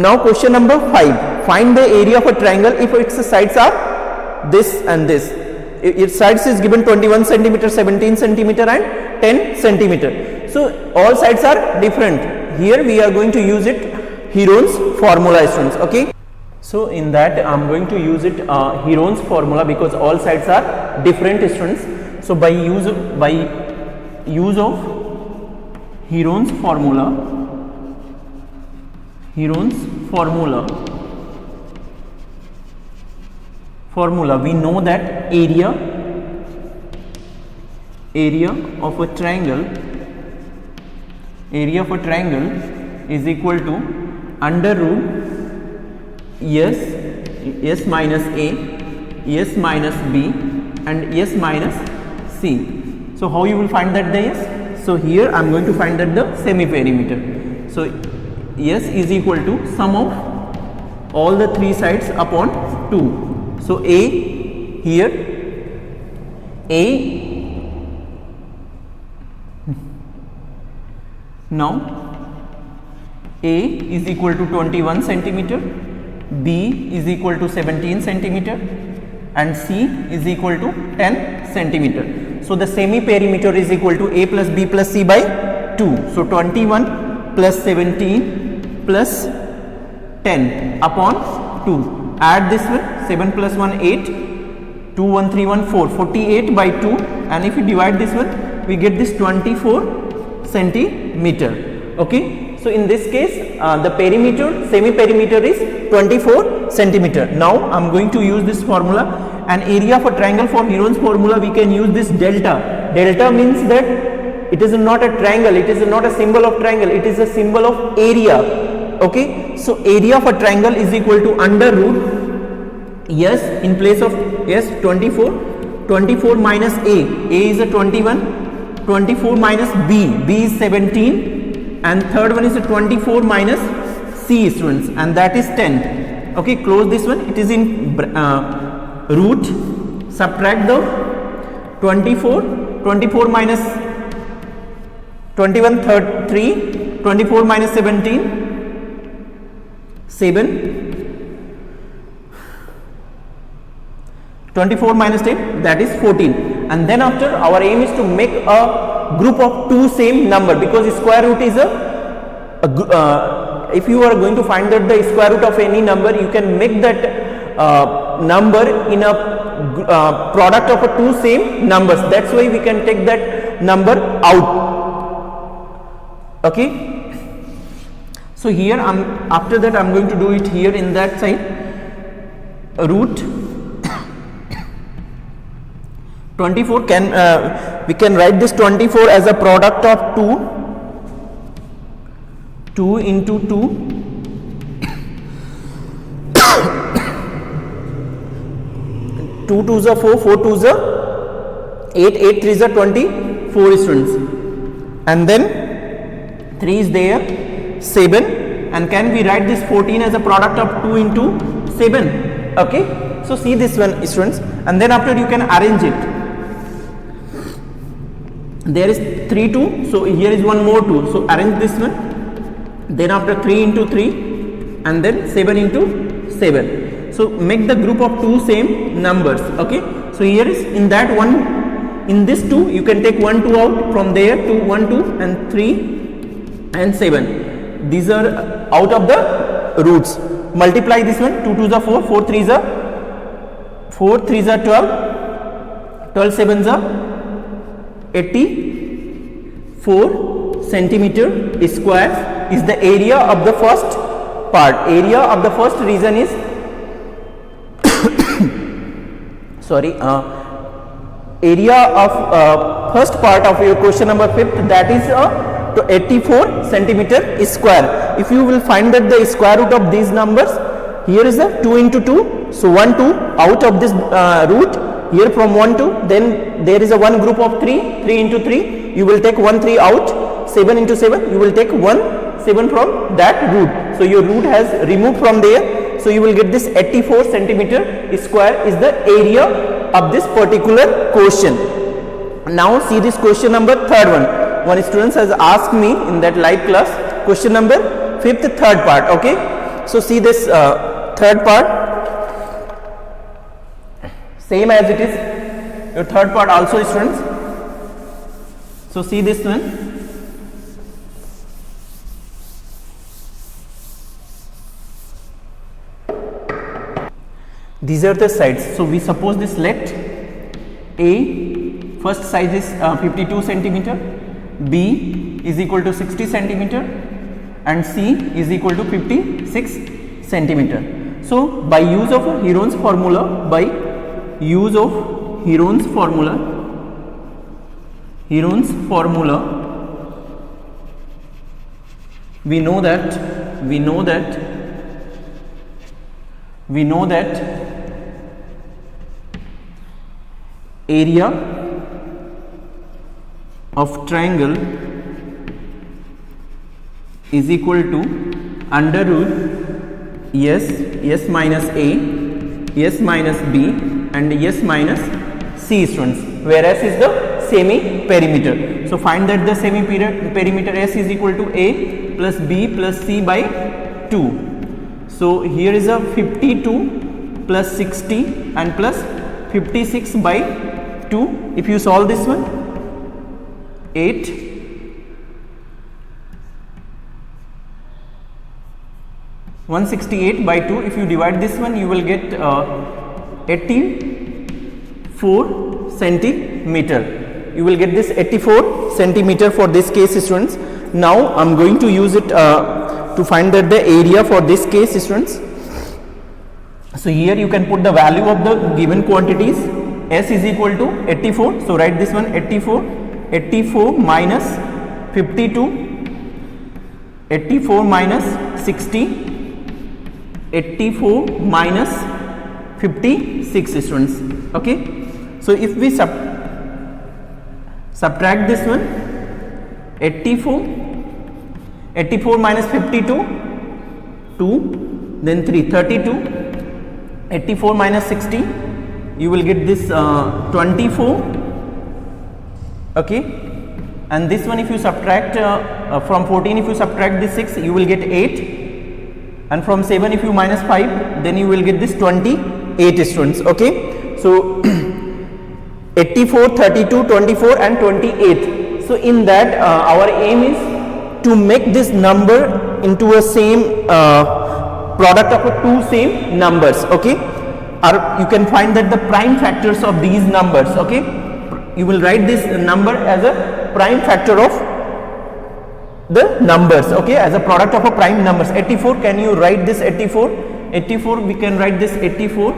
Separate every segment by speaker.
Speaker 1: Now question number 5, find the area of a triangle if its sides are this and this. Its sides is given 21 centimeter, 17 centimeter and 10 centimeter. So all sides are different. Here we are going to use it Heron's formula, students. Okay, so in that I am going to use it Heron's formula because all sides are different, students. So by use of Heron's formula, we know that area of a triangle is equal to under root s minus a, s minus b and s minus c. So how you will find that the s? So here I am going to find that the semi perimeter. So s is equal to sum of all the three sides upon 2. So a here, a now a is equal to 21 centimeter, b is equal to 17 centimeter and c is equal to 10 centimeter. So the semi perimeter is equal to a plus b plus c by 2. So 21 plus 17 plus 10 upon 2. Add this one, 7 plus 1 8, 2 1 3 1 4, 48 by 2, and if you divide this one we get this 24 centimeter. Okay, so in this case the semi perimeter is 24 centimeter. Now I am going to use this formula. An area of a triangle, for Heron's formula we can use this delta. Delta means that it is not a triangle, it is not a symbol of triangle, it is a symbol of area. Okay, so area of a triangle is equal to under root s in place of s 24 minus a is a 21, 24 minus b is 17 and third one is a 24 minus c, students, and that is 10. Okay, close this one, it is in root, subtract the 24 minus 21 3, 24 minus 17 7, 24 minus 10, that is 14. And then after, our aim is to make a group of two same number, because square root is if you are going to find out the square root of any number, you can make that number in a product of two same numbers. That's why we can take that number out. Okay, so here after that I am going to do it here in that side. Root 24 we can write this 24 as a product of 2 into 2 2 2s are 4, 4 2s are 8, 8 3s are 24, students, and then 3 is there, 7, and can we write this 14 as a product of 2 into 7? Okay, so see this one, students, and then after you can arrange it. There is 3 2, so here is one more 2, so arrange this one, then after 3 into 3 and then 7 into 7. So make the group of two same numbers. Okay, so here is in that one, in this 2 you can take 1 2 out, from there 2 1 2 and 3 and 7. These are out of the roots. Multiply this one, 2 2s are 4, 4 3s are 12, 12 7s are 84 centimeter square is the area of the first part. Area of the first region is area of first part of your question number 5th, that is 84 centimeter square. If you will find that the square root of these numbers, here is a 2 into 2, so 1 2 out of this root, here from 1 2, then there is a one group of 3 into 3, you will take 1 3 out, 7 into 7, you will take 1 7 from that root. So your root has removed from there, so you will get this 84 centimeter square is the area of this particular question. Now see this question number 3rd one. One student has asked me in that live class, question number 5th 3rd part. Okay, So see this third part, same as it is your third part also, students. So see this one, these are the sides. So we suppose this, let A first size is 52 centimeter, B is equal to 60 centimeter, and C is equal to 56 centimeter. So by use of Heron's formula, Heron's formula, we know that area of triangle is equal to under root S minus A, S minus B, and S minus C, students, whereas is the semi perimeter. So find that the semi perimeter S is equal to A plus B plus C by 2. So here is a 52 plus 60 and plus 56 by 2. If you solve this one, 8, 168 by 2. If you divide this one, you will get 84 centimeter. You will get this 84 centimeter for this case, students. Now I am going to use it to find that the area for this case, students. So here you can put the value of the given quantities. S is equal to 84. So write this one, 84 minus 52, 84 minus 60, 84 minus 56, students. Okay. So if we subtract this one, 84 minus 52, 2, then 3, 32, 84 minus 60, you will get this 24, okay, and this one if you subtract from 14, if you subtract this 6, you will get 8, and from 7 if you minus 5, then you will get this 28, students. Okay. So 84, 32, 24 and 28. So in that our aim is to make this number into a same product of two same numbers. Okay. Or you can find that the prime factors of these numbers. Okay. You will write this number as a prime factor of the numbers. Okay, as a product of a prime numbers. 84, can you write this 84? 84, we can write this 84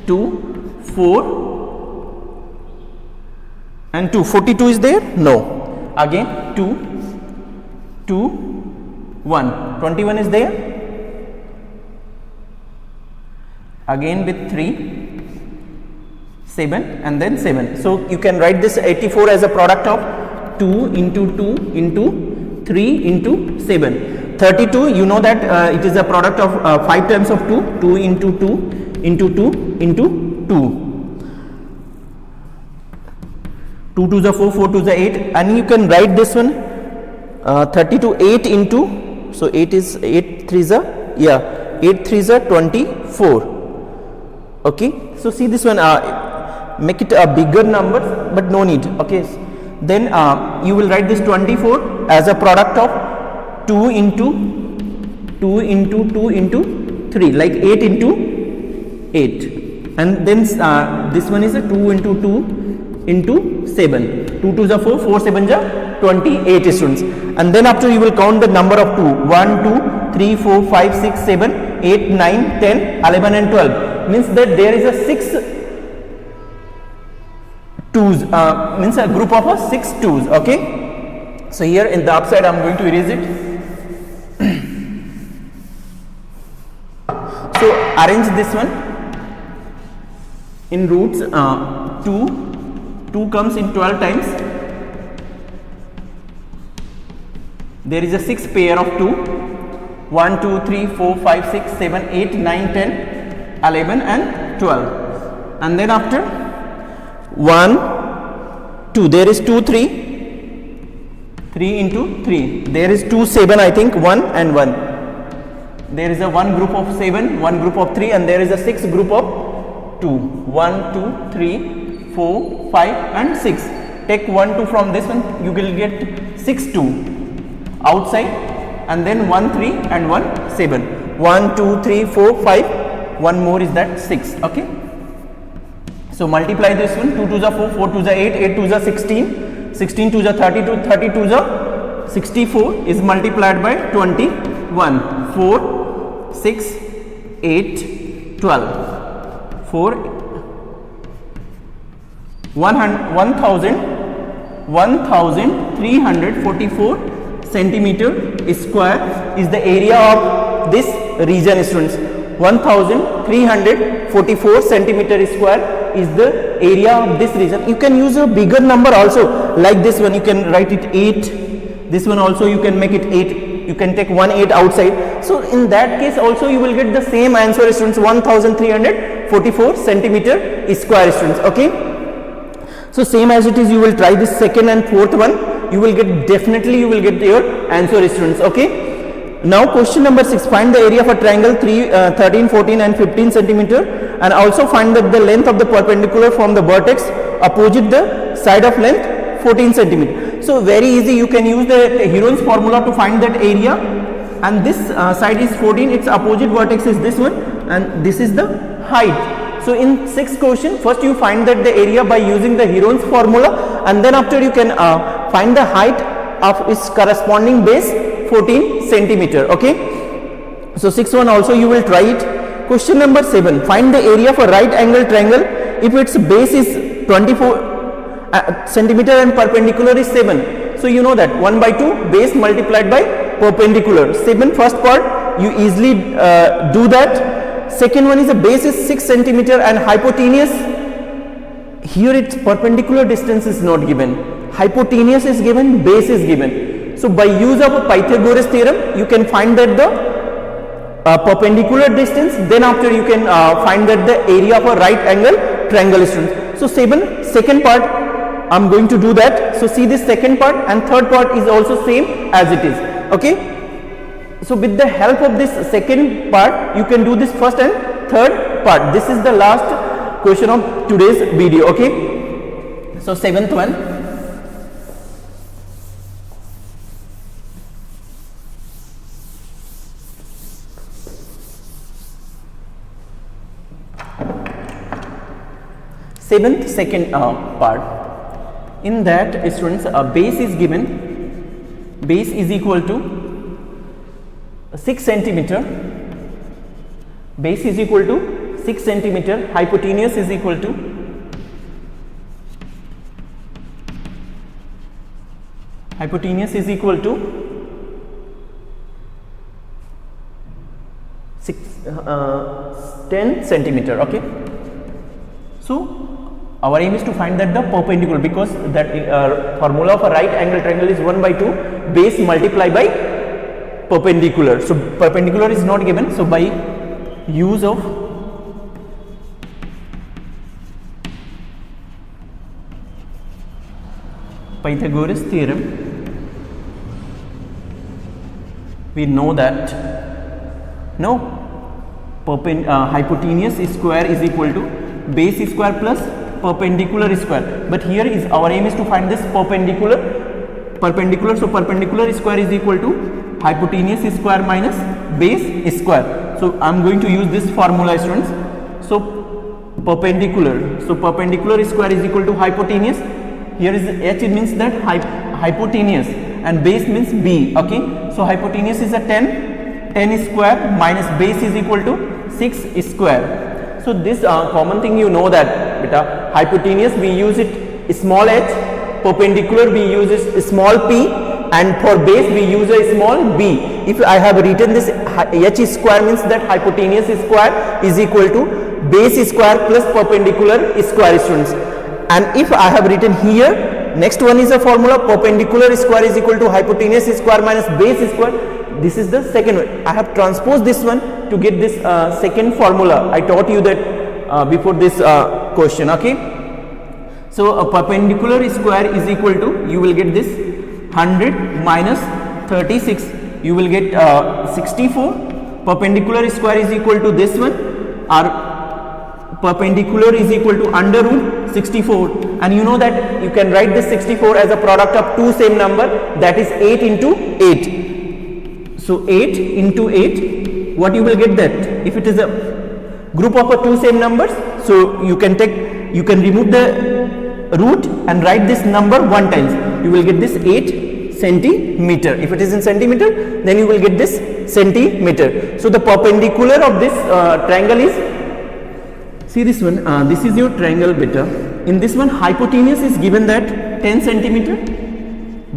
Speaker 1: 2 4 and 2. 42 is there? No. Again 2 2 1. 21 is there? Again with 3 7 and then 7. So you can write this 84 as a product of 2 into 2 into 3 into 7. 32, you know that it is a product of 5 times of 2, 2 into 2 into 2 into 2. 2 to the 4, 4 to the 8, and you can write this one 32 8 into, so 8 is 8 3 is a, yeah, 8 3 is a 24. Okay, so see this one, make it a bigger number, but no need. Okay, then you will write this 24 as a product of 2 into 2 into 2 into 3, like 8 into 8, and then this one is a 2 into 2 into 7, 2 to the 4, 4 7 ja 28, students. And then after you will count the number of 2, 1 2 3 4 5 6 7 8 9 10 11 and 12, means that there is a 6 twos, means a group of 6 twos. Okay, so here in the upside I am going to erase it. So arrange this one in roots. 2 comes in 12 times. There is a 6 pair of 2, 1 2 3 4 5 6 7 8 9 10 11 and 12, and then after 1 2, there is 2 3 3 into 3, there is 2 7, I think 1 and 1, there is a one group of 7, one group of 3, and there is a 6 group of 2. 1, 2, 3, 4, 5 and 6. Take 1, 2 from this one, you will get 6, 2 outside, and then 1, 3 and 1, 7. 1, 2, 3, 4, 5, one more is that 6. Okay. So multiply this one, 2 2s are 4, 4 2s are 8, 8 2s are 16, 16 2s are 32, 32s are 64 is multiplied by 21. 4, 6, 8, 12. 4, 1344 centimeter square is the area of this region, students. 1344 centimeter square is the area of this region. You can use a bigger number also, like this one you can write it 8, this one also you can make it 8, you can take 1 8 outside. So in that case also you will get the same answer, students, 1344 centimeter square, students. Okay. So same as it is, you will try this second and fourth one, you will get, definitely you will get your answer, students. Okay. Now question number 6, find the area of a triangle 13, 14 and 15 centimeter, and also find that the length of the perpendicular from the vertex opposite the side of length 14 centimeter. So very easy, you can use the Heron's formula to find that area, and this side is 14, its opposite vertex is this one, and this is the height. So in 6th question, first you find that the area by using the Heron's formula, and then after you can find the height of its corresponding base 14 centimeter. Okay. So 6th one also you will try it. Question number 7, find the area of a right angle triangle if its base is 24 centimeter and perpendicular is 7. So you know that 1 by 2 base multiplied by perpendicular. 7 first part you easily do that. Second one is the base is 6 centimeter and hypotenuse, here its perpendicular distance is not given, hypotenuse is given, base is given. So by use of a Pythagoras theorem you can find that the perpendicular distance, then after you can find that the area of a right angle triangle, students. So 7, second part I am going to do that. So see this second part, and third part is also same as it is. Okay. So with the help of this second part you can do this first and third part. This is the last question of today's video. Okay. So 7th one, seventh second part. In that, students, base is given, base is equal to 6 centimeter, base is equal to 6 centimeter, hypotenuse is equal to 10 centimeter. Okay. So our aim is to find that the perpendicular, because that formula of a right angle triangle is 1 by 2 base multiplied by perpendicular. So perpendicular is not given, so by use of Pythagoras theorem we know that hypotenuse square is equal to base square plus perpendicular square, but here is our aim is to find this perpendicular. So perpendicular square is equal to hypotenuse square minus base square. So I am going to use this formula, students. So perpendicular square is equal to hypotenuse. Here is h, it means that hypotenuse, and base means b. Okay. So hypotenuse is a 10 square minus base is equal to 6 square. So this common thing you know that beta, hypotenuse we use it small h, perpendicular we use it small p, and for base we use a small b. If I have written this h square, means that hypotenuse square is equal to base square plus perpendicular square, students. And if I have written here, next one is a formula, perpendicular square is equal to hypotenuse square minus base square. This is the second one. I have transposed this one to get this second formula. I taught you that before this question. Okay. So a perpendicular square is equal to, you will get this 100 minus 36, you will get 64 perpendicular square is equal to this one. Our perpendicular is equal to under root 64, and you know that you can write this 64 as a product of two same number, that is 8 into 8. So 8 into 8, what you will get that? If it is a group of two same numbers, so you can remove the root and write this number 1 times. You will get this 8 centimeter. If it is in centimeter, then you will get this centimeter. So the perpendicular of this triangle is, see this one, this is your triangle beta. In this one, hypotenuse is given that 10 centimeter,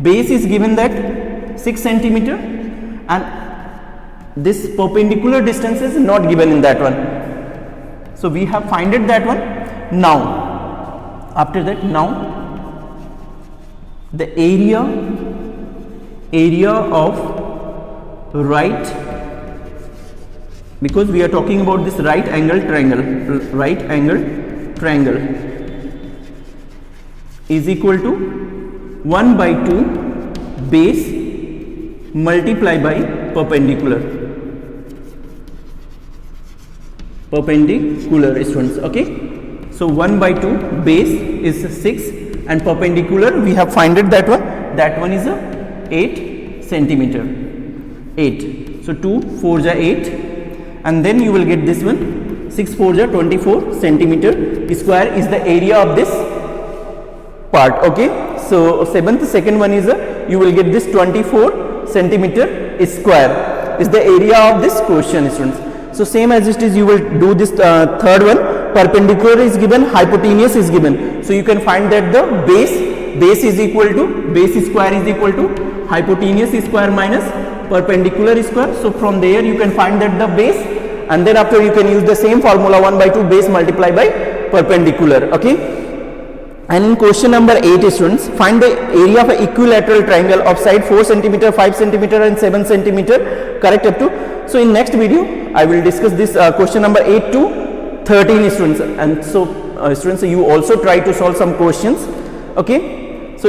Speaker 1: base is given that 6 centimeter, and this perpendicular distance is not given in that one. So we have finded that one. Now, after that, now the area of right, because we are talking about this right angle triangle is equal to 1 by 2 base multiply by perpendicular students. Okay, so 1 by 2 base is 6 and perpendicular we have finded that one is a 8 centimeter. 8, so 2 4 ja 8, and then you will get this one 6 4 ja 24 centimeter square is the area of this part. Okay, so second one is you will get this 24 centimeter square is the area of this question, students. So same as it is, you will do this third one. Perpendicular is given, hypotenuse is given, so you can find that the base is equal to, base square is equal to hypotenuse square minus perpendicular square. So from there you can find that the base, and then after you can use the same formula 1 by 2 base multiply by perpendicular. Okay, and in question number 8, students, find the area of an equilateral triangle of side 4 centimeter, 5 centimeter and 7 centimeter, correct up to. So in next video I will discuss this question number 8 to 13, students, and so students, you also try to solve some questions. Okay, so